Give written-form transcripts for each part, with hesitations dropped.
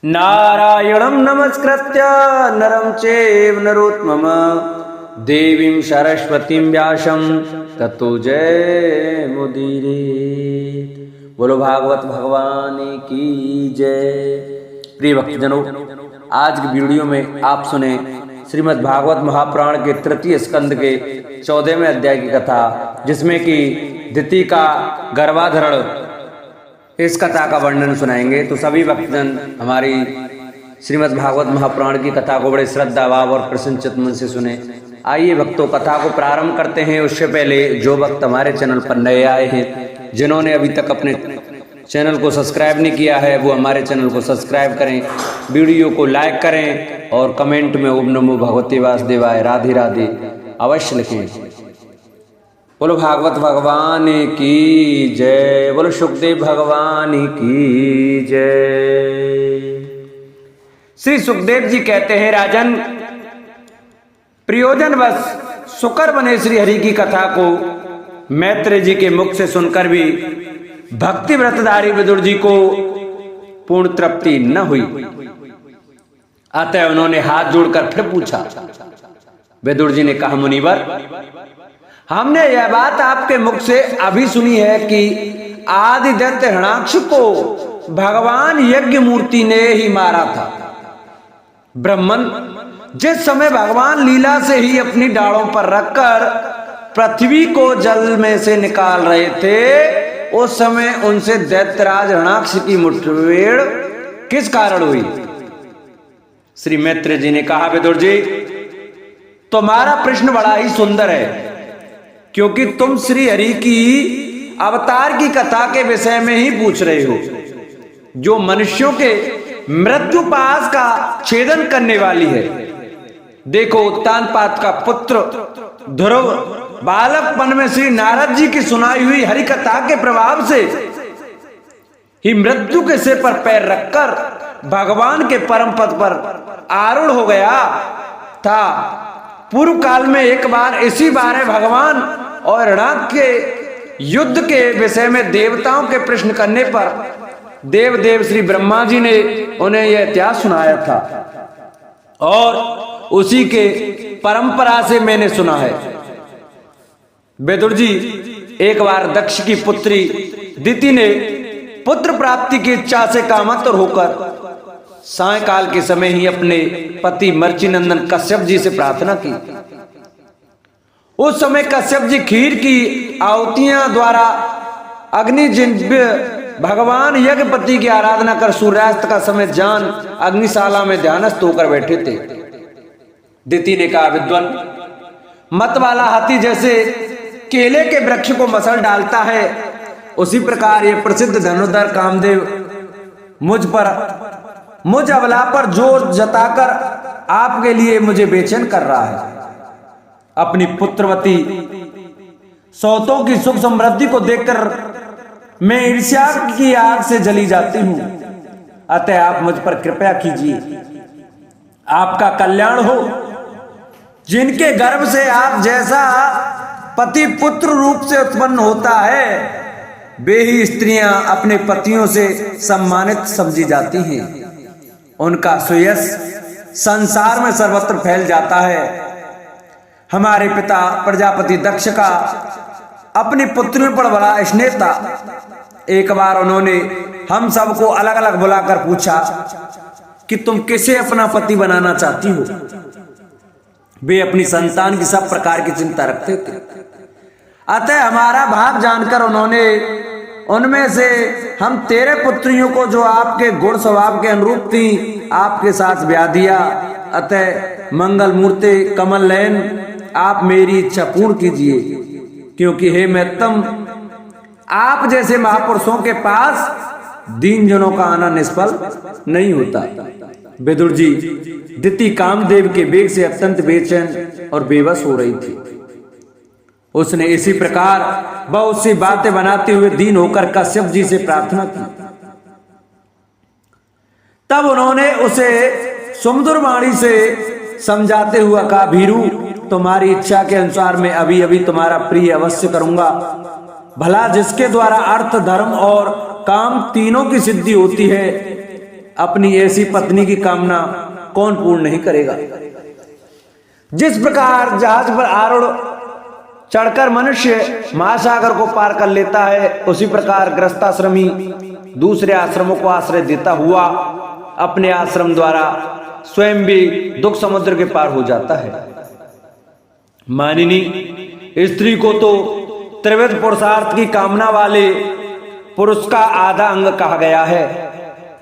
नारायणं नमस्कृत्य नरं चैव नरोत्तमं देवीं सरस्वतीं व्यासं ततो जयमुदीरयेत्। बोलो भागवत भगवान की जय। प्रिय भक्तजनों, आज की वीडियो में आप सुने श्रीमद् भागवत महापुराण के तृतीय स्कंद के 14वें अध्याय की कथा, जिसमें कि दिति का गर्भाधारण, इस कथा का वर्णन सुनाएंगे। तो सभी भक्तजन हमारी श्रीमद् भागवत महापुराण की कथा को बड़े श्रद्धा भाव और प्रसन्नचित्त मन से सुने। आइए भक्तों, कथा को प्रारंभ करते हैं। उससे पहले जो भक्त हमारे चैनल पर नए आए हैं, जिन्होंने अभी तक अपने चैनल को सब्सक्राइब नहीं किया है, वो हमारे चैनल को सब्सक्राइब करें, वीडियो को लाइक करें और कमेंट में ओम नमो भगवते वासुदेवाय राधे राधे अवश्य लिखें। बोलो भागवत भगवान की जय। बोलो सुखदेव भगवान की जय। श्री सुखदेव जी कहते हैं, राजन, प्रयोजनवश शुकर बने श्री हरि की कथा को मैत्रेय जी के मुख से सुनकर भी भक्ति व्रतधारी विदुर जी को पूर्ण तृप्ति न हुई। अतः उन्होंने हाथ जोड़कर फिर पूछा। विदुर जी ने कहा, मुनिवर, हमने यह बात आपके मुख से अभी सुनी है कि आदि दैत्य हरणाक्ष को भगवान यज्ञ मूर्ति ने ही मारा था। ब्रह्मन जिस समय भगवान लीला से ही अपनी डालों पर रखकर पृथ्वी को जल में से निकाल रहे थे, उस समय उनसे दैत्यराज हरणाक्ष की मुठभेड़ किस कारण हुई? श्री मैत्रेय जी ने कहा, विदुर जी, तुम्हारा प्रश्न बड़ा ही सुंदर है, क्योंकि तुम श्री हरि की अवतार की कथा के विषय में ही पूछ रहे हो, जो मनुष्यों के मृत्यु पाश का छेदन करने वाली है। देखो, उत्तानपाद का पुत्र ध्रुव बालकपन में श्री नारद जी की सुनाई हुई हरि कथा के प्रभाव से ही मृत्यु के सिर पर पैर रखकर भगवान के परम पद पर आरूढ़ हो गया था। पूर्व काल में एक बार इसी बारे भगवान और हरणाक्ष के युद्ध के विषय में देवताओं के प्रश्न करने पर देव श्री ब्रह्मा जी ने उन्हें यह इतिहास सुनाया था, और उसी के परंपरा से मैंने सुना है। विदुर जी, एक बार दक्ष की पुत्री दिति ने पुत्र प्राप्ति की इच्छा से कामातुर होकर सायंकाल के समय ही अपने पति मर्चिनंदन कश्यप जी से प्रार्थना की। उस समय कश्यप जी खीर की आहुतियां द्वारा अग्निजिह्व भगवान यज्ञपति की आराधना कर सूर्यास्त का समय जान अग्निशाला में ध्यानस्थ होकर बैठे थे। दिति ने कहा, विद्वान, मत वाला हाथी जैसे केले के वृक्ष को मसल डालता है, उसी प्रकार ये प्रसिद्ध धनुर्धर कामदेव मुझ अबला पर जोर जताकर आपके लिए मुझे बेचैन कर रहा है। अपनी पुत्रवती सौतों की सुख समृद्धि को देखकर मैं ईर्ष्या की आग से जली जाती हूं। अतः आप मुझ पर कृपया कीजिए, आपका कल्याण हो। जिनके गर्भ से आप जैसा पति पुत्र रूप से उत्पन्न होता है, वे ही स्त्रियां अपने पतियों से सम्मानित समझी जाती हैं। उनका सुयश संसार में सर्वत्र फैल जाता है। हमारे पिता प्रजापति दक्ष का अपनी पुत्रियों पर बड़ा स्नेह था। एक बार उन्होंने हम सबको अलग अलग बुलाकर पूछा कि तुम किसे अपना पति बनाना चाहती हो। वे अपनी संतान की सब प्रकार की चिंता रखते थे। अतः हमारा भाव जानकर उन्होंने उनमें से हम 13 पुत्रियों को, जो आपके गुण स्वभाव के अनुरूप थी, आपके साथ ब्याह दिया। अतः मंगल मूर्ते कमल नयन, आप मेरी इच्छा पूर्ण कीजिए, क्योंकि हे महत्तम, आप जैसे महापुरुषों के पास दीन जनों का आना निष्फल नहीं होता। विदुर जी, दिति कामदेव के वेग से अत्यंत बेचैन और बेबस हो रही थी। उसने इसी प्रकार बहुत सी बातें बनाते हुए दीन होकर कश्यप जी से प्रार्थना की। तब उन्होंने उसे सुमधुर वाणी से समझाते हुए कहा, भीरू, तुम्हारी इच्छा के अनुसार मैं अभी अभी तुम्हारा प्रिय अवश्य करूंगा। भला जिसके द्वारा अर्थ, धर्म और काम तीनों की सिद्धि होती है, अपनी ऐसी पत्नी की कामना कौन पूर्ण नहीं करेगा। जिस प्रकार जहाज पर आरूढ़ चढ़कर मनुष्य महासागर को पार कर लेता है, उसी प्रकार गृहस्थाश्रमी दूसरे आश्रमों को आश्रय देता हुआ अपने आश्रम द्वारा स्वयं भी दुख समुद्र के पार हो जाता है। मानिनी, स्त्री को तो त्रिविध पुरुषार्थ की कामना वाले पुरुष का आधा अंग कहा गया है।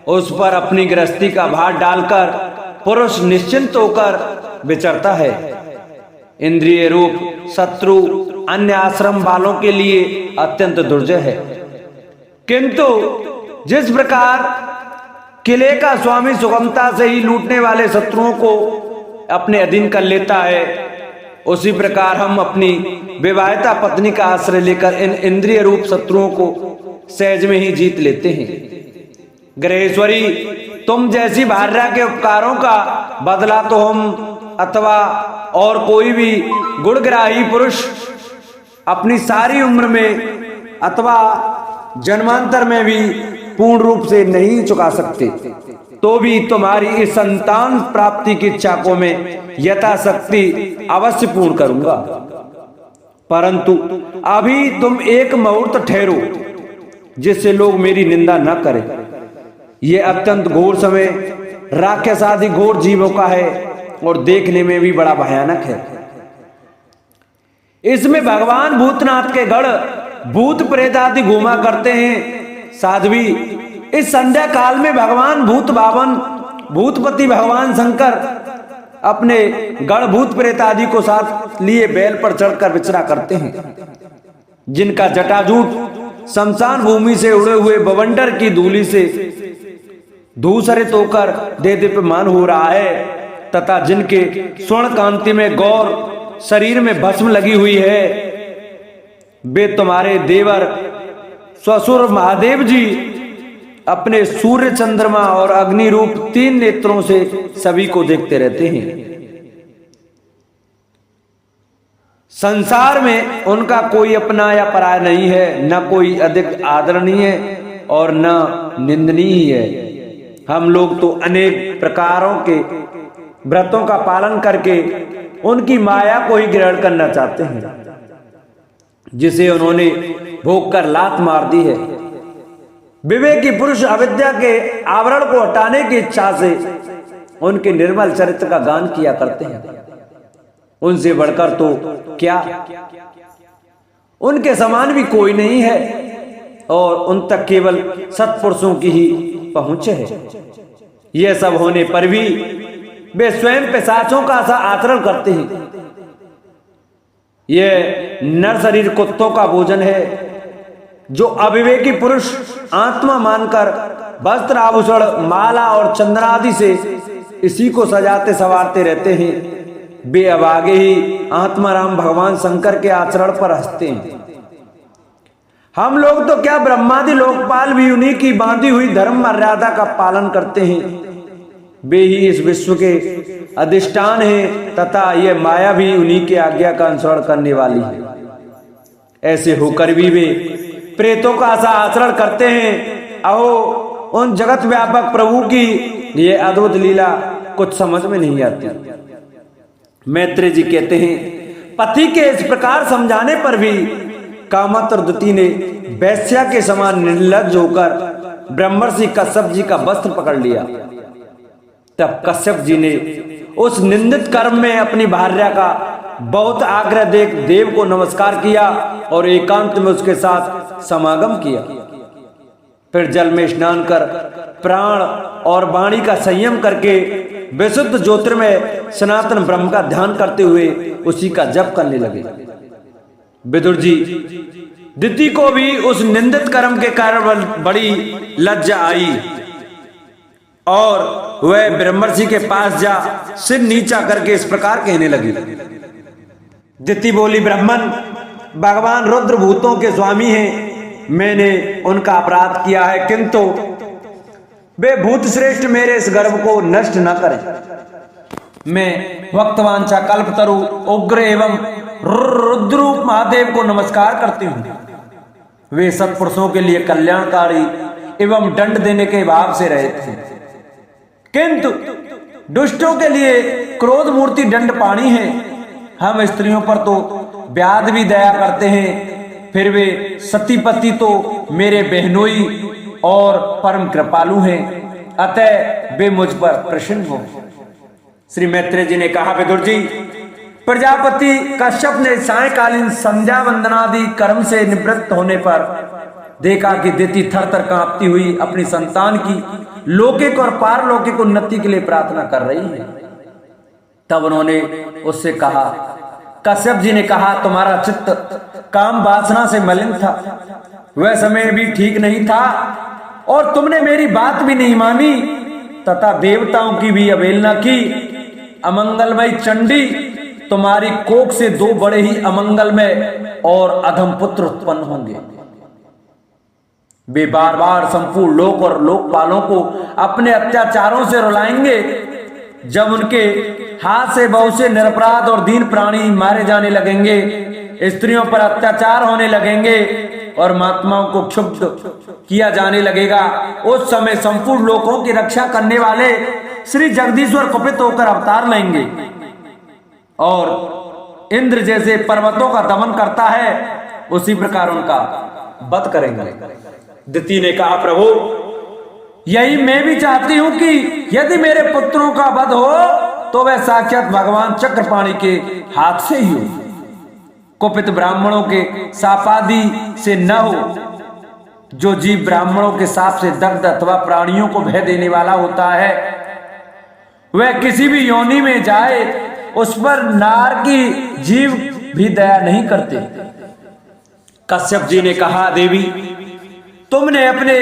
उस पर अपनी गृहस्थी का भार डालकर पुरुष निश्चिंत होकर विचरता है। इंद्रिय रूप शत्रु अन्य आश्रम वालों के लिए अत्यंत दुर्जय है, किंतु जिस प्रकार किले का स्वामी सुगमता से ही लूटने वाले शत्रुओं को अपने अधीन कर लेता है, उसी प्रकार हम अपनी विवाहिता पत्नी का आश्रय लेकर इन इंद्रिय रूप शत्रुओं को सहज में ही जीत लेते हैं। ग्रहेश्वरी, तुम जैसी भार्या के उपकारों का बदला तो हम अथवा और कोई भी गुणग्राही पुरुष अपनी सारी उम्र में अथवा जन्मांतर में भी पूर्ण रूप से नहीं चुका सकते, तो भी तुम्हारी इस संतान प्राप्ति की इच्छा को मैं यथाशक्ति अवश्य पूर्ण करूंगा। परंतु अभी तुम एक मुहूर्त ठहरो, जिससे लोग मेरी निंदा न करें। यह अत्यंत घोर समय राक्षस आदि घोर जीवों का है और देखने में भी बड़ा भयानक है। इसमें भगवान भूतनाथ के गढ़ भूत प्रेत आदि घूमा करते हैं। साध्वी, इस संध्या काल में भगवान भूतपति भगवान शंकर अपने गढ़ भूत प्रेत आदि को साथ लिए बैल पर चढ़कर विचरा करते हैं, जिनका जटाजूट शमशान भूमि से उड़े हुए बवंडर की धूलि से धूसरित होकर देदीप्यमान हो रहा है, तथा जिनके स्वर्ण कांति में गौर शरीर में भस्म लगी हुई है, वे तुम्हारे देवर ससुर महादेव जी अपने सूर्य चंद्रमा और अग्नि रूप 3 नेत्रों से सभी को देखते रहते हैं। संसार में उनका कोई अपना या पराया नहीं है, न कोई अधिक आदरणीय और न निंदनीय है। हम लोग तो अनेक प्रकारों के व्रतों का पालन करके उनकी माया को ही ग्रहण करना चाहते हैं, जिसे उन्होंने भोग कर लात मार दी है। विवेकी पुरुष अविद्या के आवरण को हटाने की इच्छा से उनके निर्मल चरित्र का गान किया करते हैं। उनसे बढ़कर तो क्या, उनके समान भी कोई नहीं है और उन तक केवल सत्पुरुषों की ही पहुंच है। यह सब होने पर भी वे स्वयं पिशाचों का सा आचरण करते हैं। यह नर शरीर कुत्तों का भोजन है, जो अविवेकी पुरुष आत्मा मानकर वस्त्र आभूषण माला और चंद्रादि से इसी को सजाते संवारते रहते हैं। वे अब आगे ही आत्माराम भगवान शंकर के आचरण पर हंसते हैं। हम लोग तो क्या, ब्रह्मादि लोकपाल भी उन्हीं की बांधी हुई धर्म मर्यादा का पालन करते हैं। वे ही इस विश्व के अधिष्ठान हैं तथा यह माया भी उन्हीं के आज्ञा का अनुसरण करने वाली है। ऐसे होकर भी वे प्रेतों का सा आचरण करते हैं। अहो, उन जगत व्यापक प्रभु की यह अद्भुत लीला कुछ समझ में नहीं आती। मैत्रेय जी कहते हैं, पति के इस प्रकार समझाने पर भी कामोत्तर ने वैश्या के समान निर्लज्ज होकर ब्रह्मर्षि कश्यप जी का वस्त्र पकड़ लिया। तब कश्यप जी ने उस निंदित कर्म में अपनी भार्या का बहुत आग्रह देख देव को नमस्कार किया और एकांत में उसके साथ समागम किया। फिर जल में स्नान कर प्राण और वाणी का संयम करके विशुद्ध ज्योतिर्मय सनातन ब्रह्म का ध्यान करते हुए उसी का जप करने लगे। विदुर जी, दिति को भी उस निंदित कर्म के कारण बड़ी लज्जा आई और वह ब्रह्मर्षि के पास जा सिर नीचा करके इस प्रकार कहने लगी। दिति बोली, ब्राह्मण, भगवान रुद्र भूतों के स्वामी हैं। मैंने उनका अपराध किया है, किंतु वे भूत श्रेष्ठ मेरे इस गर्भ को नष्ट न करें। मैं वक्तवांछा कल्पतरु उग्र एवं रुद्रूप महादेव को नमस्कार करती हूँ। वे सत्पुरुषों के लिए कल्याणकारी एवं दंड देने के भाव से रहे थे। किंतु दुष्टों के लिए क्रोध मूर्ति दंड पाणी है। हम स्त्रियों पर तो व्याध भी दया करते हैं, फिर वे सतीपति तो मेरे बहनोई और परम कृपालु हैं, अतः वे मुझ पर प्रसन्न हो। श्री मैत्रेय जी ने कहा, विदुर जी, प्रजापति कश्यप ने सायकालीन संध्या वंदनादि कर्म से निवृत्त होने पर देखा कि दिति थर-थर कांपती हुई अपनी संतान की लौकिक और पारलौकिक उन्नति के लिए प्रार्थना कर रही है। तब उन्होंने उससे कहा, कश्यप जी ने कहा, तुम्हारा चित्त काम वासना से मलिन था, वह समय भी ठीक नहीं था और तुमने मेरी बात भी नहीं मानी तथा देवताओं की भी अवहेलना की। अमंगलमय चंडी, तुम्हारी कोख से दो बड़े ही अमंगलमय और अधम पुत्र उत्पन्न होंगे। वे बार बार संपूर्ण लोक और लोकपालों को अपने अत्याचारों से रुलाएंगे। जब उनके हाथ से बहुत से निरपराध और दीन प्राणी मारे जाने लगेंगे, स्त्रियों पर अत्याचार होने लगेंगे और महात्माओं को क्षुब्ध किया जाने लगेगा, उस समय संपूर्ण लोकों की रक्षा करने वाले श्री जगदीश्वर कुपित होकर अवतार लेंगे और इंद्र जैसे पर्वतों का दमन करता है, उसी प्रकार उनका वध करेंगे। दिति ने कहा, प्रभु, यही मैं भी चाहती हूं कि यदि मेरे पुत्रों का वध हो तो वह साक्षात भगवान चक्रपाणि के हाथ से ही हो, कुपित ब्राह्मणों के शापादि से न हो। जो जीव ब्राह्मणों के शाप से दग्ध अथवा प्राणियों को भय देने वाला होता है, वह किसी भी योनि में जाए उस पर नार की जीव भी दया नहीं करते। कश्यप जी ने कहा, देवी, तुमने अपने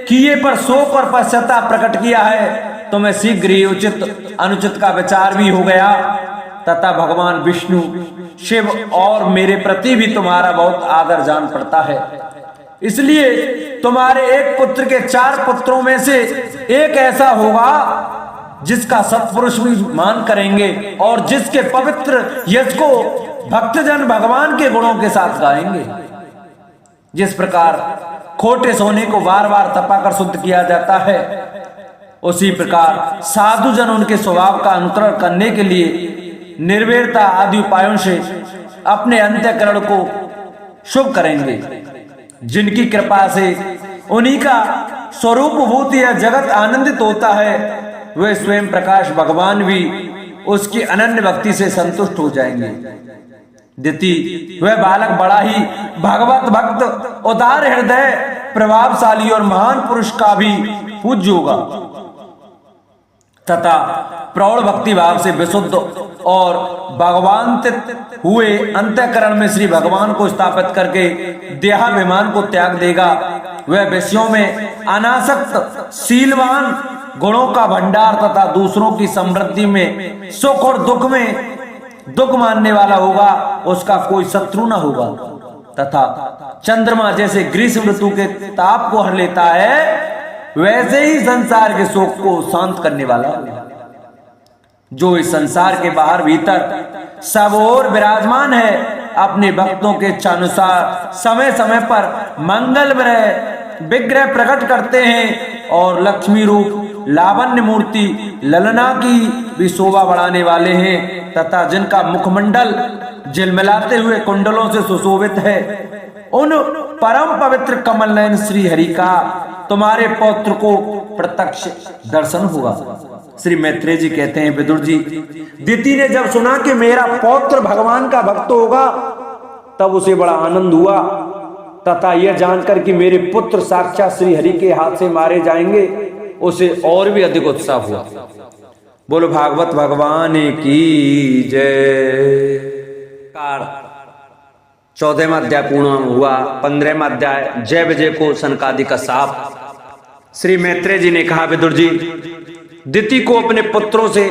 किए पर शोक और पश्चाताप प्रकट किया है, तुम्हें शीघ्र ही उचित अनुचित का विचार भी हो गया तथा भगवान विष्णु, शिव और मेरे प्रति भी तुम्हारा बहुत आदर जान पड़ता है। इसलिए तुम्हारे एक पुत्र के 4 पुत्रों में से एक ऐसा होगा जिसका सत्पुरुष भी मान करेंगे और जिसके पवित्र यश को भक्तजन भगवान के गुणों के साथ गाएंगे। जिस प्रकार खोटे सोने को बार बार तपाकर शुद्ध किया जाता है, उसी प्रकार साधु जन उनके स्वभाव का अनुकरण करने के लिए निर्वैरता आदि उपायों से अपने अंतःकरण को शुभ करेंगे। जिनकी कृपा से उन्हीं का स्वरूप भूत यह जगत आनंदित होता है, वे स्वयं प्रकाश भगवान भी उसकी अनन्य भक्ति से संतुष्ट हो जाएंगे। दिति, वह बालक बड़ा ही भगवत भक्त, उदार हृदय, प्रभावशाली और महान पुरुष का भी पूज्य होगा तथा प्रौढ़ भक्ति भाव से विशुद्ध और भगवान्वित हुए अंतःकरण में श्री भगवान को स्थापित करके देहाभिमान को त्याग देगा। वह विषयों में अनासक्त, शीलवान, गुणों का भंडार तथा दूसरों की समृद्धि में, सुख और दुख में दुख मानने वाला होगा, उसका कोई शत्रु न होगा तथा चंद्रमा जैसे ग्रीष्म ऋतु के ताप को हर लेता है, वैसे ही संसार के शोक को शांत करने वाला होगा। जो इस संसार के बाहर भीतर सब ओर विराजमान है, अपने भक्तों के इच्छानुसार समय समय पर मंगल विग्रह प्रकट करते हैं और लक्ष्मी रूप लावण्य मूर्ति ललना की भी शोभा बढ़ाने वाले हैं तथा जिनका मुखमंडल झिलमिलाते हुए कुंडलों से सुशोभित है, उन परम पवित्र कमल नयन श्री हरि का तुम्हारे पौत्र को प्रत्यक्ष दर्शन हुआ। श्री मैत्रेय जी कहते हैं, विदुर जी, दिति ने जब सुना कि मेरा पौत्र भगवान का भक्त होगा, तब उसे बड़ा आनंद हुआ तथा यह जानकर कि मेरे पुत्र साक्षात श्री हरि के हाथ से मारे जाएंगे, उसे और भी अधिक उत्साह हुआ। बोलो भागवत भगवान की जय। 14वां अध्याय पूर्ण हुआ। 15वां अध्याय जय विजय को सनकादि का शाप। श्री मैत्रेय जी ने कहा, विदुर जी, दिति को अपने पुत्रों से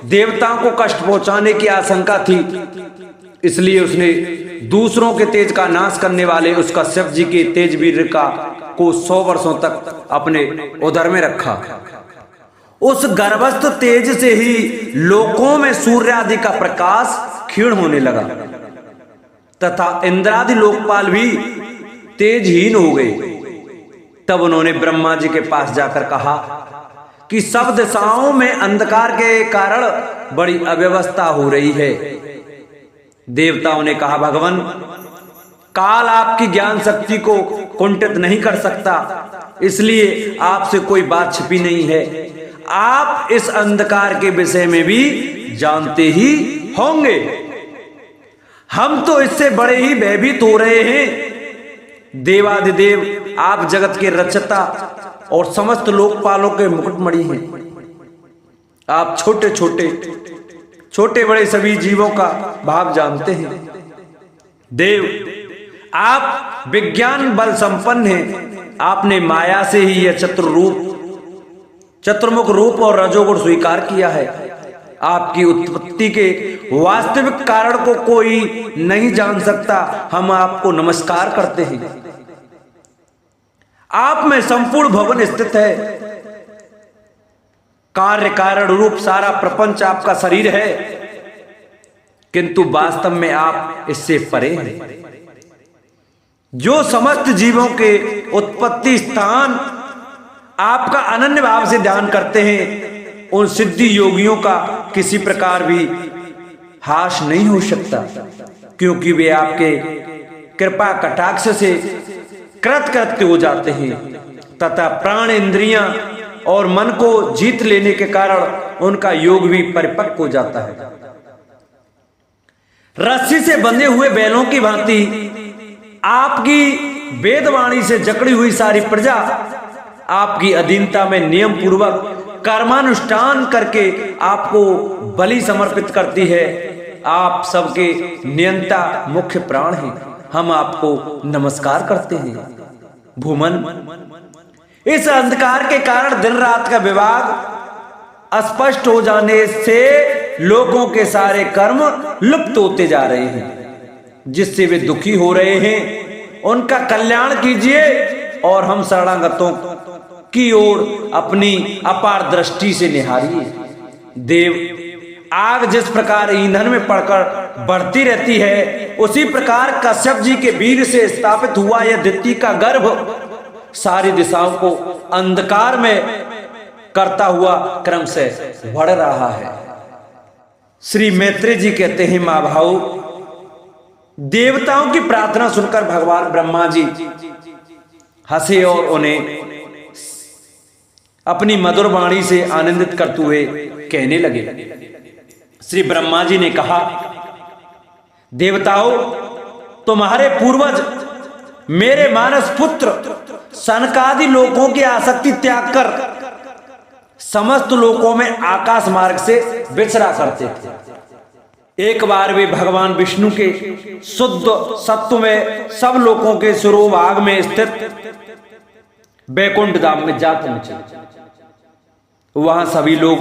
देवताओं को कष्ट पहुंचाने की आशंका थी, इसलिए उसने दूसरों के तेज का नाश करने वाले उस कश्यप जी के तेज वीर को 100 वर्षों तक अपने उदर में रखा। उस गर्भस्थ तेज से ही लोकों में सूर्य आदि का प्रकाश क्षीण होने लगा तथा इंद्रादि लोकपाल भी तेजहीन हो गए। तब उन्होंने ब्रह्मा जी के पास जाकर कहा, कि सब दिशाओं में अंधकार के कारण बड़ी अव्यवस्था हो रही है। देवताओं ने कहा, भगवान, काल आपकी ज्ञान शक्ति को कुंठित नहीं कर सकता, इसलिए आपसे कोई बात छिपी नहीं है। आप इस अंधकार के विषय में भी जानते ही होंगे। हम तो इससे बड़े ही भयभीत हो रहे हैं। देवाधिदेव आप जगत के रचयिता और समस्त लोकपालों के मुकुटमणि हैं। आप छोटे बड़े सभी जीवों का भाव जानते हैं। देव, आप विज्ञान बल संपन्न हैं। आपने माया से ही यह चतुर्मुख रूप और रजोगुण स्वीकार किया है। आपकी उत्पत्ति के वास्तविक कारण को कोई नहीं जान सकता। हम आपको नमस्कार करते हैं। आप में संपूर्ण भवन स्थित है। कार्य कारण रूप सारा प्रपंच आपका शरीर है, किंतु वास्तव में आप इससे परे हैं। जो समस्त जीवों के उत्पत्ति स्थान आपका अनन्य भाव से ध्यान करते हैं, उन सिद्धि योगियों का किसी प्रकार भी हास नहीं हो सकता, क्योंकि वे आपके कृपा कटाक्ष से कृतकृत्य हो जाते हैं तथा प्राण, इंद्रियां और मन को जीत लेने के कारण उनका योग भी परिपक्व हो जाता है। रस्सी से बंधे हुए बैलों की भांति आपकी वेदवाणी से जकड़ी हुई सारी प्रजा आपकी अधीनता में नियम पूर्वक कर्मानुष्ठान करके आपको बलि समर्पित करती है। आप सबके नियंता मुख्य प्राण हैं। हम आपको नमस्कार करते हैं। भूमन, इस अंधकार के कारण दिन रात का विभाग स्पष्ट हो जाने से लोगों के सारे कर्म लुप्त होते जा रहे हैं, जिससे वे दुखी हो रहे हैं। उनका कल्याण कीजिए और हम शरणागतों की ओर अपनी अपार दृष्टि से निहारिए। देव, आग जिस प्रकार ईंधन में पड़कर बढ़ती रहती है, उसी प्रकार कश्यप जी के वीर से स्थापित हुआ यह दिति का गर्भ सारी दिशाओं को अंधकार में करता हुआ क्रम से बढ़ रहा है। श्री मैत्रेय जी कहते हैं, मां भाव, देवताओं की प्रार्थना सुनकर भगवान ब्रह्मा जी हंसे और उन्हें अपनी मधुर वाणी से आनंदित करते हुए कहने लगे। श्री ब्रह्मा जी ने कहा, देवताओं, तुम्हारे पूर्वज मेरे मानस पुत्र सनकादि लोकों की आसक्ति त्याग कर समस्त लोकों में आकाश मार्ग से विचरा करते थे। एक बार वे भगवान विष्णु के शुद्ध सत्व में सब लोकों के शिरोभाग में स्थित वैकुंठ धाम में जा पहुंचे। वहां सभी लोग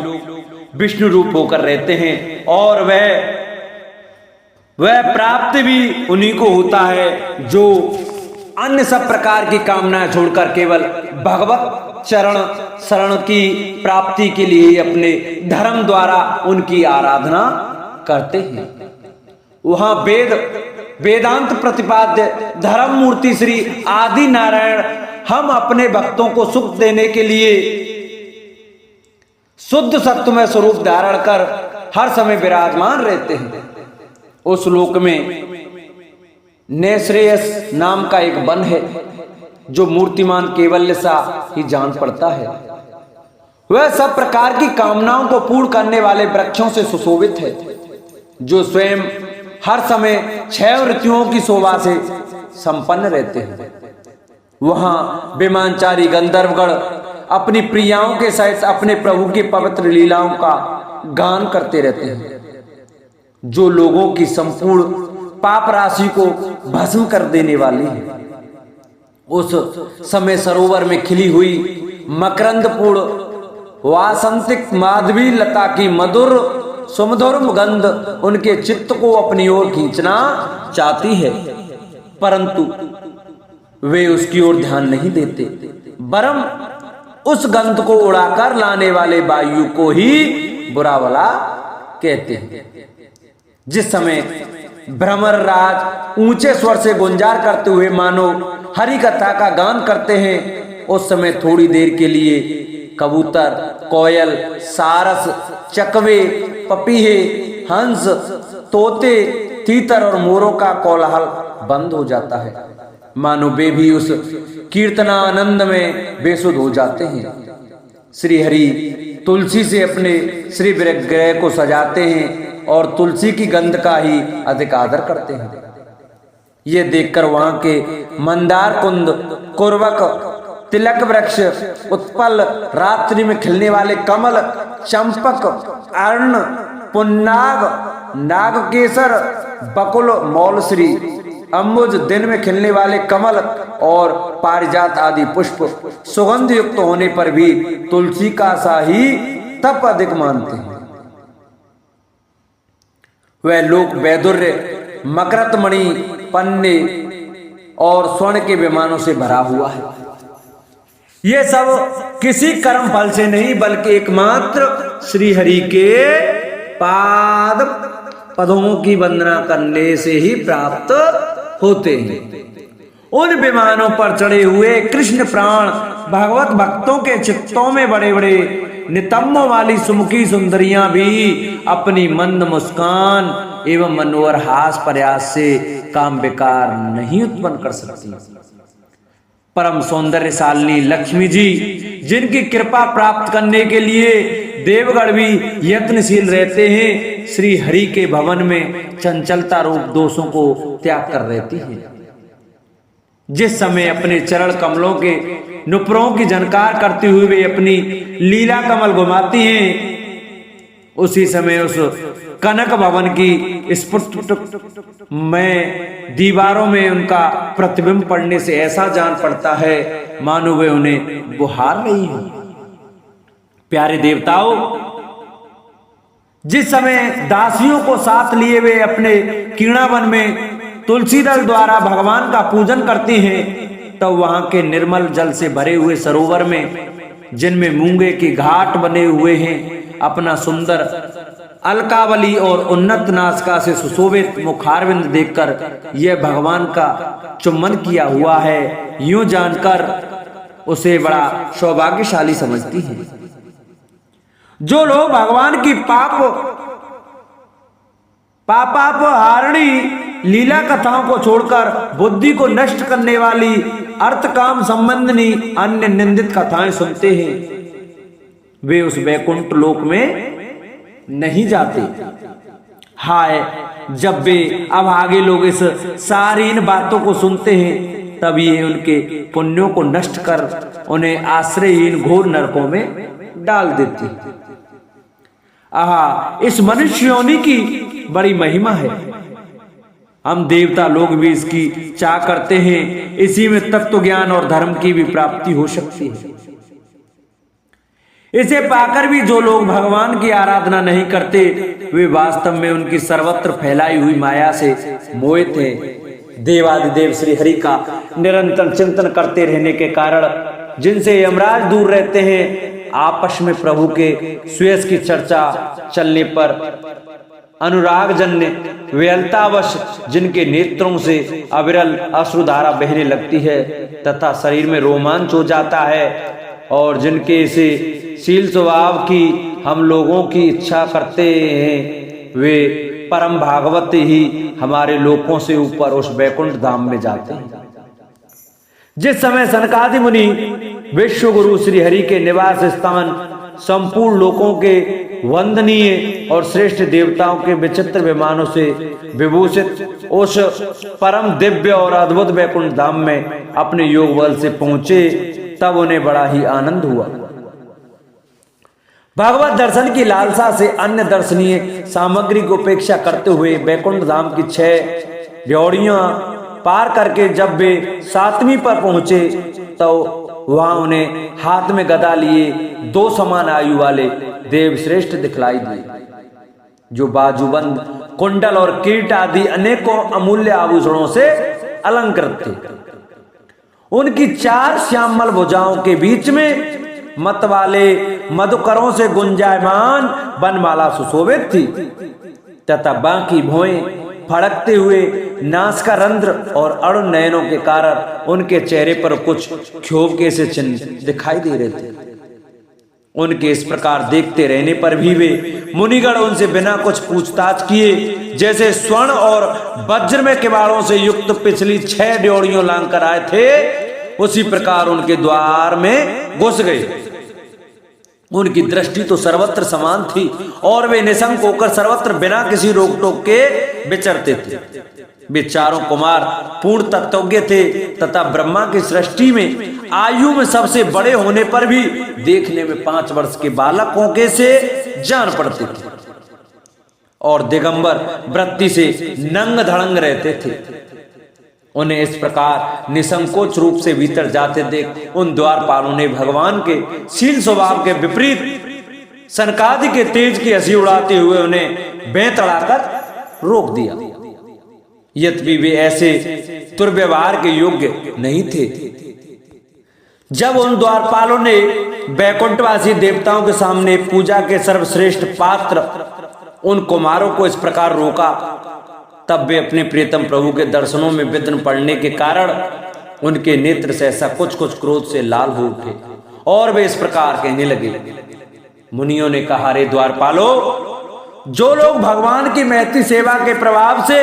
विष्णु रूप होकर रहते हैं और वह प्राप्ति भी उन्हीं को होता है जो अन्य सब प्रकार की कामनाएं छोड़कर केवल भगवत चरण शरण की प्राप्ति के लिए अपने धर्म द्वारा उनकी आराधना करते हैं। वहां वेदांत प्रतिपाद्य धर्म मूर्ति श्री आदि नारायण हम अपने भक्तों को सुख देने के लिए शुद्ध सत्वमय स्वरूप धारण कर हर समय विराजमान रहते हैं। उस लोक में नैश्रेयस नाम का एक वन है जो मूर्तिमान केवल्य सा ही जान पड़ता है। वह सब प्रकार की कामनाओं को पूर्ण करने वाले वृक्षों से सुशोभित है, जो स्वयं हर समय 6 ऋतुओं की शोभा से संपन्न रहते हैं। वहां विमानचारी गंधर्वगण अपनी प्रियाओं के सहित अपने प्रभु की पवित्र लीलाओं का गान करते रहते हैं, जो लोगों की संपूर्ण पाप राशि को भस्म कर देने वाली है। उस समय सरोवर में खिली हुई मकरंदपूर्ण वासंतिक माधवी लता की मधुर सुमधुर गंध उनके चित्त को अपनी ओर खींचना चाहती है, परंतु वे उसकी ओर ध्यान नहीं देते, वरम उस गंध को उड़ाकर लाने वाले वायु को ही बुरा भला कहते हैं। जिस समय भ्रमर राज ऊंचे स्वर से गुंजार करते हुए मानो हरि कथा का गान करते हैं, उस समय थोड़ी देर के लिए कबूतर, कोयल, सारस, चकवे, पपीहे, हंस, तोते, तीतर और मोरों का कोलाहल बंद हो जाता है, मानो वे भी उस कीर्तनानंद में बेसुध हो जाते हैं। श्री हरि तुलसी से अपने श्री विग्रह को सजाते हैं और तुलसी की गंध का ही अधिक आदर करते हैं। ये देखकर वहां के मंदार कुंद, कुरवक, तिलक वृक्ष, उत्पल, रात्रि में खिलने वाले कमल, चंपक, अर्ण, पुन्नाग, नागकेसर, बकुल, मौलश्री, अम्बुज, दिन में खिलने वाले कमल और पारिजात आदि पुष्प सुगंध युक्त होने पर भी तुलसी का सा ही तप अधिक मानते हैं। वह लोक वैदुर्य, मकरतमणि, पन्ने और स्वर्ण के विमानों से भरा हुआ है। ये सब किसी कर्म फल से नहीं बल्कि एकमात्र श्री हरि के पाद पदों की वंदना करने से ही प्राप्त होते हैं। उन विमानों पर चढ़े हुए कृष्ण प्राण भगवत भक्तों के चित्तों में बड़े बड़े नितंबों वाली सुमुखी सुंदरियां भी अपनी मंद मुस्कान एवं मनोहर हास प्रयास से काम बेकार नहीं उत्पन्न कर सकती। परम सौंदर्यशालिनी लक्ष्मी जी, जिनकी कृपा प्राप्त करने के लिए देवगण भी यत्नशील रहते हैं, श्री हरि के भवन में चंचलता रूप दोषों को त्याग कर रहती है। जिस समय अपने चरण कमलों के नुपुरों की झनकार करते हुए वे अपनी लीला कमल घुमाती हैं, उसी समय उस कनक भवन की स्फुट में दीवारों में उनका प्रतिबिंब पड़ने से ऐसा जान पड़ता है मानो वे उन्हें बुहार रही हो। प्यारे देवताओं, जिस समय दासियों को साथ लिए वे अपने कीणावन में तुलसी दल द्वारा भगवान का पूजन करती हैं, तब वहां के निर्मल जल से भरे हुए सरोवर में, जिनमें मूंगे के घाट बने हुए हैं, अपना सुंदर अलकावली और उन्नत नासिका से सुशोभित मुखारविंद देखकर यह भगवान का चुम्बन किया हुआ है, यूं जानकर उसे बड़ा सौभाग्यशाली समझती है। जो लोग भगवान की पापापहारिणी लीला कथाओं को छोड़कर बुद्धि को नष्ट करने वाली अर्थ काम संबंधी अन्य निंदित कथाएं सुनते हैं, वे उस वैकुंठ लोक में नहीं जाते। हाय, जब वे अभागे लोग इस सारी इन बातों को सुनते हैं, तब ये उनके पुण्यों को नष्ट कर उन्हें आश्रयहीन घोर नरकों में डाल देती है। आहा, इस मनुष्य योनि की बड़ी महिमा है। हम देवता लोग भी इसकी चाह करते हैं, इसी में तत्व ज्ञान और धर्म की भी प्राप्ति हो सकती है। इसे पाकर भी जो लोग भगवान की आराधना नहीं करते, वे वास्तव में उनकी सर्वत्र फैलाई हुई माया से मोहित हैं। देवादिदेव श्री हरि का निरंतर चिंतन करते रहने के कारण जिनसे यमराज दूर रहते हैं, आपस में प्रभु के सुयश की चर्चा चलने पर अनुराग जन्य व्यलतावश जिनके नेत्रों से अविरल अश्रुधारा बहने लगती है तथा शरीर में रोमांच हो जाता है, और जिनके से शील स्वभाव की हम लोगों की इच्छा करते हैं, वे परम भागवत ही हमारे लोकों से ऊपर उस वैकुंठ धाम में जाते हैं। जिस समय सनकादि मुनि विश्व गुरु श्री हरि के निवास स्थान संपूर्ण लोकों के वंदनीय और श्रेष्ठ देवताओं के विचित्र विमानों से विभूषित उस परम दिव्य और अद्भुत वैकुंठ धाम में अपने योग बल से पहुंचे, तब उन्हें बड़ा ही आनंद हुआ। भगवत दर्शन की लालसा से अन्य दर्शनीय सामग्री को उपेक्षा करते हुए वैकुंठ धाम की 6 ड्योढ़ियां पार करके जब वे 7वीं पर पहुंचे, तो वहां उन्हें हाथ में गदा लिए 2 समान आयु वाले देव श्रेष्ठ दिखलाई दिए, जो बाजूबंद, कुंडल और कीट आदि अनेकों अमूल्य आभूषणों से अलंकृत थे। उनकी 4 श्यामल भुजाओं के बीच में मत वाले मधुकरों से गुंजायमान बनमाला सुशोभित थी तथा बाकी भौएं फड़कते हुए नासिका रंध्र और अरुण नयनों के कारण उनके चेहरे पर कुछ क्षोभ के से चिन्ह दिखाई दे रहे थे। उनके इस प्रकार देखते रहने पर भी वे मुनिगण उनसे बिना कुछ पूछताछ किए जैसे स्वर्ण और वज्र में किवाड़ों से युक्त पिछली 6 ड्योढ़ियों लांग कर आए थे, उसी प्रकार उनके द्वार में घुस गए। उनकी दृष्टि तो सर्वत्र समान थी और वे निशंक होकर सर्वत्र बिना किसी रोक टोक के विचरते थे। वे चारों कुमार पूर्ण तत्वज्ञ थे तथा ब्रह्मा की सृष्टि में आयु में सबसे बड़े होने पर भी देखने में 5 वर्ष के बालकों के से जान पड़ते थे और दिगंबर वृत्ति से नंग धड़ंग रहते थे। उन्हें इस प्रकार निसंकोच रूप से भीतर जाते देख उन द्वारपालों ने भगवान के शील स्वभाव के विपरीत सनकादि के तेज की हंसी उड़ाते हुए उन्हें बेतड़ाकर रोक दिया। यद्यपि वे ऐसे दुर्व्यवहार के योग्य नहीं थे। जब उन द्वारपालों ने बैकुंठवासी देवताओं के सामने पूजा के सर्वश्रेष्ठ पात्र उन कुमारों को इस प्रकार रोका, तब वे अपने प्रियतम प्रभु के दर्शनों में विघ्न पड़ने के कारण उनके नेत्र से ऐसा कुछ क्रोध से लाल हो उठे और वे इस प्रकार कहने लगे। मुनियों ने कहा, रे द्वारपालो, जो लोग भगवान की महती सेवा के प्रभाव से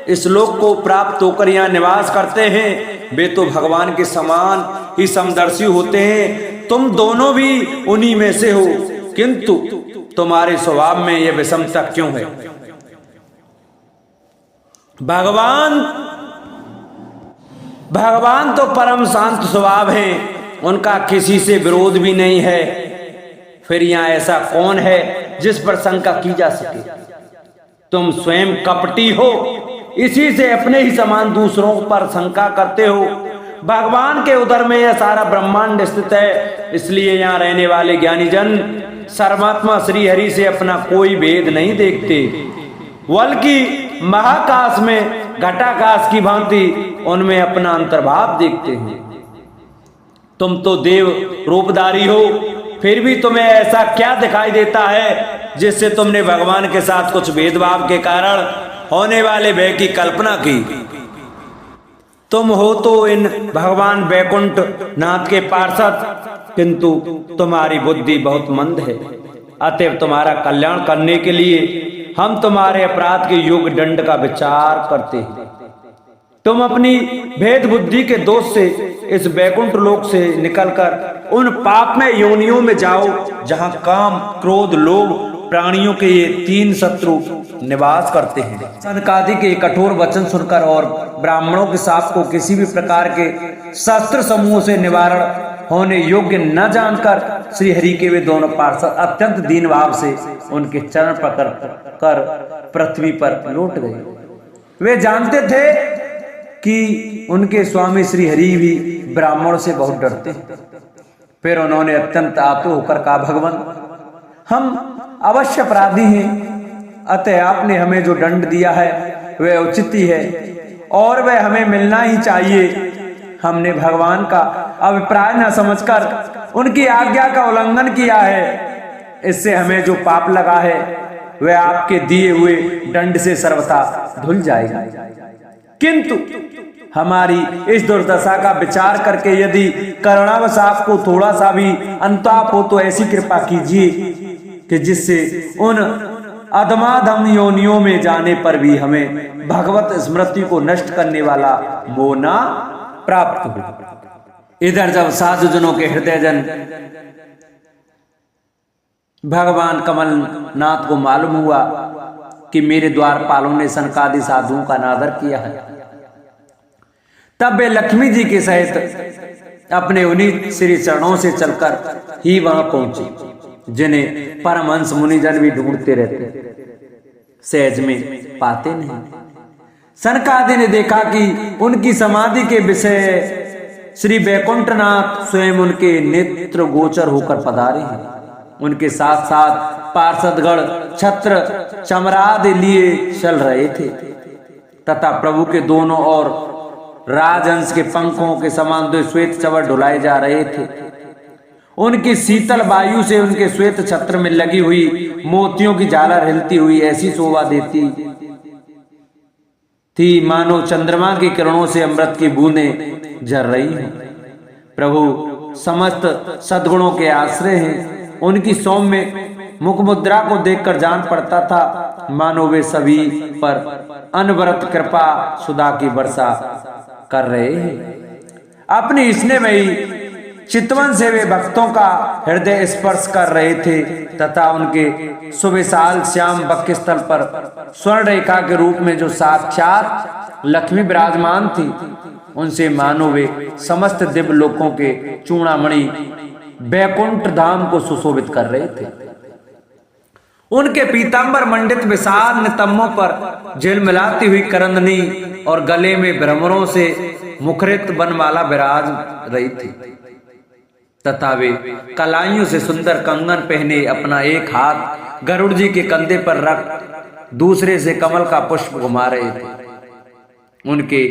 इस लोक को प्राप्त होकर यहाँ निवास करते हैं, वे तो भगवान के समान ही समदर्शी होते हैं। तुम दोनों भी उन्हीं में से हो, किंतु तुम्हारे स्वभाव में यह विषमता क्यों है? भगवान तो परम शांत स्वभाव हैं, उनका किसी से विरोध भी नहीं है। फिर यहाँ ऐसा कौन है जिस पर शंका की जा सके? तुम स्वयं कपटी हो, इसी से अपने ही समान दूसरों पर शंका करते हो। भगवान के उदर में यह सारा ब्रह्मांड स्थित है, इसलिए यहाँ रहने वाले ज्ञानी जन सर्वात्मा श्री हरि से अपना कोई भेद नहीं देखते, बल्कि महाकाश में घटाकाश की भांति उनमें अपना अंतर्भाव देखते हैं। तुम तो देव रूपधारी हो, फिर भी तुम्हें ऐसा क्या दिखाई देता है जिससे तुमने भगवान के साथ कुछ भेदभाव के कारण होने वाले भय की कल्पना की? तुम हो तो इन भगवान बैकुंठ नाथ के पार्षद, किंतु तुम्हारी बुद्धि बहुत मंद है। अतएव तुम्हारा कल्याण करने के लिए हम तुम्हारे अपराध के योग्य दंड का विचार करते हैं। तुम अपनी भेद बुद्धि के दोष से इस बैकुंठ लोक से निकलकर उन पापमय योनियों में जाओ जहां काम, क्रोध, लोभ प्राणियों के ये 3 शत्रु निवास करते हैं। सनकादि के कठोर वचन सुनकर और ब्राह्मणों के शाप को किसी भी प्रकार के शस्त्र समूह से निवारण होने योग्य न जानकर श्री हरि के वे दोनों पार्षद अत्यंत दीन भाव से उनके चरण पकड़ कर पृथ्वी पर लौट गए। वे जानते थे कि उनके स्वामी श्री हरि भी ब्राह्मणों से बहुत डरते हैं। फिर उन्होंने अत्यंत आतुर होकर कहा, भगवान, हम अवश्य अपराधी हैं, अतः आपने हमें जो दंड दिया है वह उचित ही है और वह हमें मिलना ही चाहिए। हमने भगवान का अभिप्राय न समझकर उनकी आज्ञा का उल्लंघन किया है, इससे हमें जो पाप लगा है वह आपके दिए हुए दंड से सर्वथा धुल जाएगा। किंतु हमारी इस दुर्दशा का विचार करके यदि करुणावश आपको थोड़ा सा भी अंताप हो तो ऐसी कृपा कीजिए कि जिससे उन अधमाधम योनियों में जाने पर भी हमें भगवत स्मृति को नष्ट करने वाला मोना प्राप्त हो। इधर जब साधुजनों के हृदय जन भगवान कमलनाथ को मालूम हुआ कि मेरे द्वारपालों ने सनकादि साधुओं का अनादर किया है, तब वे लक्ष्मी जी के सहित अपने उन्हीं श्री चरणों से चलकर ही वहां पहुंचे जिन्हें परमहंस मुनिजन भी ढूंढते रहते, सहज में पाते नहीं। सनकादि ने देखा कि उनकी समाधि के विषय श्री बैकुंठनाथ स्वयं उनके नेत्र गोचर होकर पधारे हैं। उनके साथ साथ पार्षदगण छत्र चमराद लिए चल रहे थे तथा प्रभु के दोनों ओर राजहंस के पंखों के समान 2 श्वेत चवर ढुलाए जा रहे थे। उनकी शीतल वायु से उनके श्वेत छत्र में लगी हुई मोतियों की झालर हिलती हुई ऐसी शोभा देती थी मानो चंद्रमा की किरणों से अमृत की बूंदें झर रही हैं। प्रभु समस्त सद्गुणों के आश्रय हैं, उनकी सौम्य मुख मुद्रा को देखकर जान पड़ता था मानो वे सभी पर अनवरत कृपा सुधा की वर्षा कर रहे हैं। अपनी स्नेहमयी चितवन से वे भक्तों का हृदय स्पर्श कर रहे थे तथा उनके सुविशाल श्याम वक्षस्थल पर स्वर्ण रेखा के रूप में जो साक्षात लक्ष्मी विराजमान थी, उनसे मानो वे समस्त दिव्य लोकों के चूड़ामणि बैकुंठ धाम को सुशोभित कर रहे थे। उनके पीतांबर मंडित विशाल नितंबों पर झिलमिलाती हुई करंदनी और गले में भ्रमरों से मुखरित बनमाला विराज रही थी तथा वे कलाइयों से सुंदर कंगन पहने अपना एक हाथ गरुड़ जी के कंधे पर रख दूसरे से कमल का पुष्प घुमा रहे थे। उनके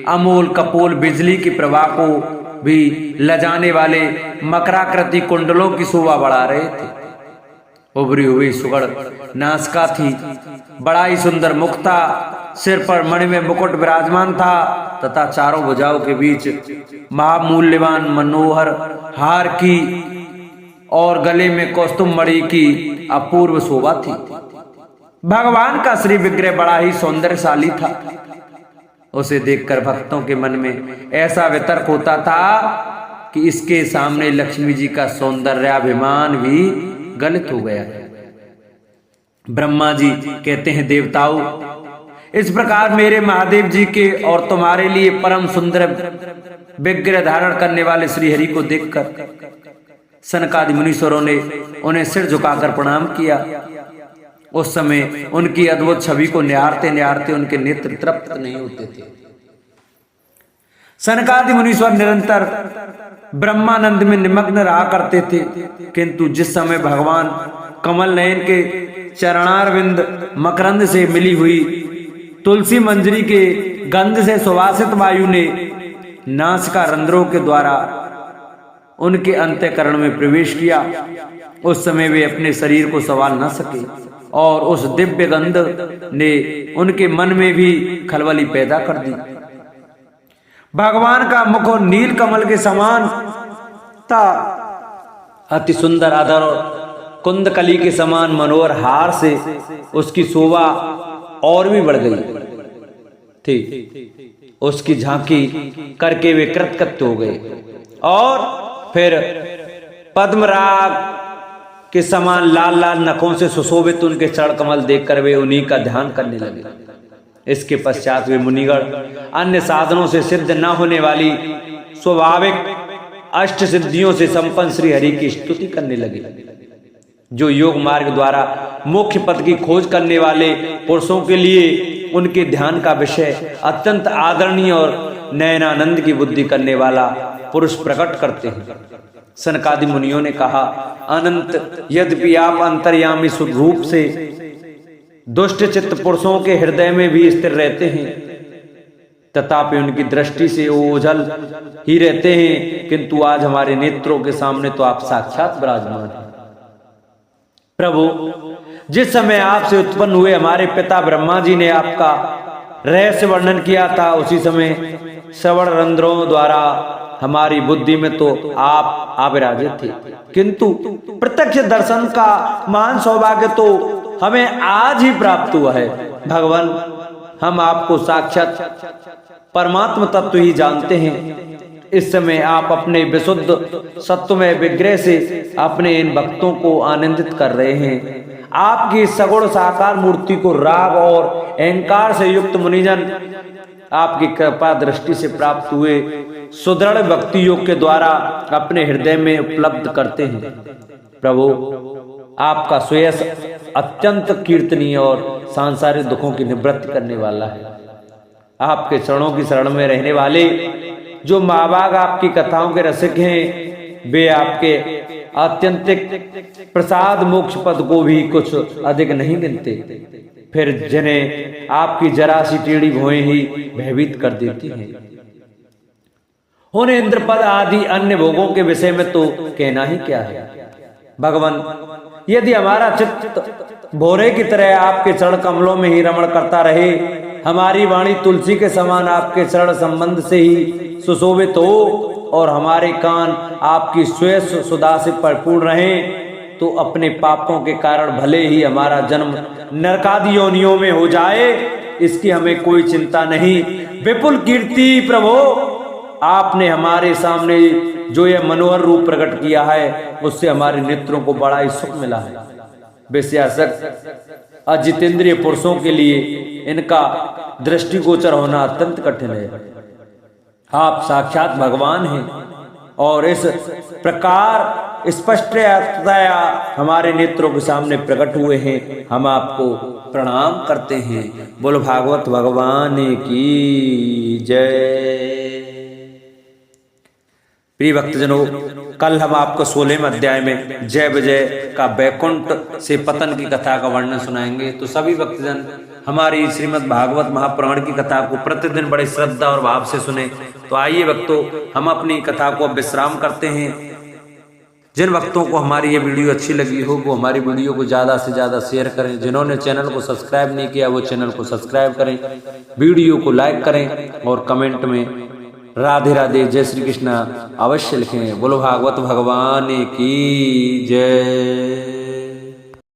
अमोल कपोल बिजली की प्रवाह को भी लजाने वाले मकराकृति कुंडलों की शोभा बढ़ा रहे थे। उभरी हुई सुगढ़ नासिका थी, बड़ा ही सुंदर मुख था, सिर पर मणि में मुकुट विराजमान था तथा चारों भुजाओं के बीच महामूल्यवान मनोहर हार की और गले में कौस्तुभ मणि की अपूर्व शोभा थी। भगवान का श्री विग्रह बड़ा ही सौंदर्यशाली था। उसे देखकर भक्तों के मन में ऐसा वितर्क होता था कि इसके सामने लक्ष्मी जी का सौंदर्याभिमान भी गलत हो गया। ब्रह्मा जी कहते हैं, देवताओं, इस प्रकार मेरे महादेव जी के और तुम्हारे लिए परम सुंदर विग्रह धारण करने वाले श्री हरि को देखकर सनकादि मुनीश्वरों ने उन्हें सिर झुकाकर प्रणाम किया। उस समय उनकी अद्भुत छवि को निहारते निहारते उनके नेत्र तृप्त नहीं होते थे। सनकादि मुनीश्वर निरंतर ब्रह्मानंद में निमग्न रहा करते थे, किंतु जिस समय भगवान कमल नयन के चरणारविंद मकरंद से मिली हुई तुलसी मंजरी के गंध से सुवासित वायु ने नासिका रंध्रों के द्वारा उनके अंतःकरण में प्रवेश किया, उस समय वे अपने शरीर को संभाल न सके और उस दिव्य गंध ने उनके मन में भी खलबली पैदा कर दी। भगवान का मुख नील कमल के समान था, अति सुंदर अधर और कुंदकली के समान मनोहर हार से उसकी शोभा और भी बढ़ गई थी। उसकी झांकी करके वे कृतकृत्य हो गए और फिर पद्मराग के समान लाल लाल नखों से सुशोभित उनके चरण कमल देखकर वे उन्हीं का ध्यान करने लगे। इसके पश्चात वे मुनिगण अन्य साधनों से सिद्ध न होने वाली स्वाभाविक अष्ट सिद्धियों से संपन्न श्री हरि की स्तुति करने लगे। जो योग मार्ग द्वारा मोक्ष पद की खोज करने वाले पुरुषों के लिए उनके ध्यान का विषय अत्यंत आदरणीय और नयनानंद की बुद्धि करने वाला पुरुष प्रकट करते हैं। सनकादि मुनियों ने कहा, अनंत यद्यपि आप अंतर्यामी स्वरूप से दुष्ट चित्त पुरुषों के हृदय में भी स्थिर रहते हैं, तथापि उनकी दृष्टि से ओझल ही रहते हैं, किंतु आज हमारे नेत्रों के सामने तो आप साक्षात विराजमान हैं। प्रभु, जिस समय आपसे उत्पन्न हुए हमारे पिता ब्रह्मा जी ने आपका रहस्य वर्णन किया था, उसी समय श्रवण रंध्रों द्वारा हमारी बुद्धि में तो आप आविराजित थे, किंतु प्रत्यक्ष दर्शन का महान सौभाग्य तो हमें आज ही प्राप्त हुआ है। भगवान, हम आपको साक्षात परमात्म तत्व ही जानते हैं। इस समय आप अपने विशुद्ध सत्वमय विग्रह से अपने इन भक्तों को आनंदित कर रहे हैं। आपकी सगुण साकार मूर्ति को राग और अहंकार से युक्त मुनिजन आपकी कृपा दृष्टि से प्राप्त हुए सुदृढ़ भक्ति योग के द्वारा अपने हृदय में उपलब्ध करते हैं। प्रभु, आपका सुयश अत्यंत कीर्तनीय और सांसारिक दुखों की निवृत्ति करने वाला है। आपके चरणों की शरण में रहने वाले जो माँ बाप आपकी कथाओं के रसिक हैं, वे आपके आत्यंतिक प्रसाद मोक्ष पद को भी कुछ अधिक नहीं गिनते, फिर जिन्हें आपकी जरा सी टेढ़ी भुएं ही भयभीत कर देती हैं। उन्हें इंद्रपद आदि अन्य भोगों के विषय में तो कहना ही क्या है। भगवान, यदि हमारा चित्त भोरे की तरह आपके चरण कमलों में ही रमण करता रहे, हमारी वाणी तुलसी के समान आपके चरण संबंध से ही सुशोभित हो और हमारे कान आपकी श्वेत सुधा से परिपूर्ण रहें, तो अपने पापों के कारण भले ही हमारा जन्म नरकादि योनियों में हो जाए, इसकी हमें कोई चिंता नहीं। विपुल कीर्ति प्रभु, आपने हमारे सामने जो यह मनोहर रूप प्रकट किया है, उससे हमारे नेत्रों को बड़ा ही सुख मिला है। बेशक अजितेंद्रिय पुरुषों के लिए इनका दृष्टिगोचर होना अत्यंत कठिन है। आप साक्षात भगवान हैं और इस प्रकार स्पष्टतया हमारे नेत्रों के सामने प्रकट हुए हैं। हम आपको प्रणाम करते हैं। बोलो भागवत भगवान की जय। प्रिय भक्तजनों, कल हम आपको 16वें अध्याय में जय विजय का वैकुंठ से पतन की कथा का वर्णन सुनाएंगे। तो सभी भक्तजन हमारी श्रीमद् भागवत महापुराण की कथा को प्रतिदिन बड़े श्रद्धा और भाव से सुने। तो आइए भक्तों, हम अपनी कथा को अब विश्राम करते हैं। जिन भक्तों को हमारी ये वीडियो अच्छी लगी हो वो हमारी वीडियो को ज़्यादा से ज़्यादा शेयर करें। जिन्होंने चैनल को सब्सक्राइब नहीं किया वो चैनल को सब्सक्राइब करें, वीडियो को लाइक करें और कमेंट में राधे राधे जय श्री कृष्ण अवश्य लिखें। बोलो भागवत भगवान की जय।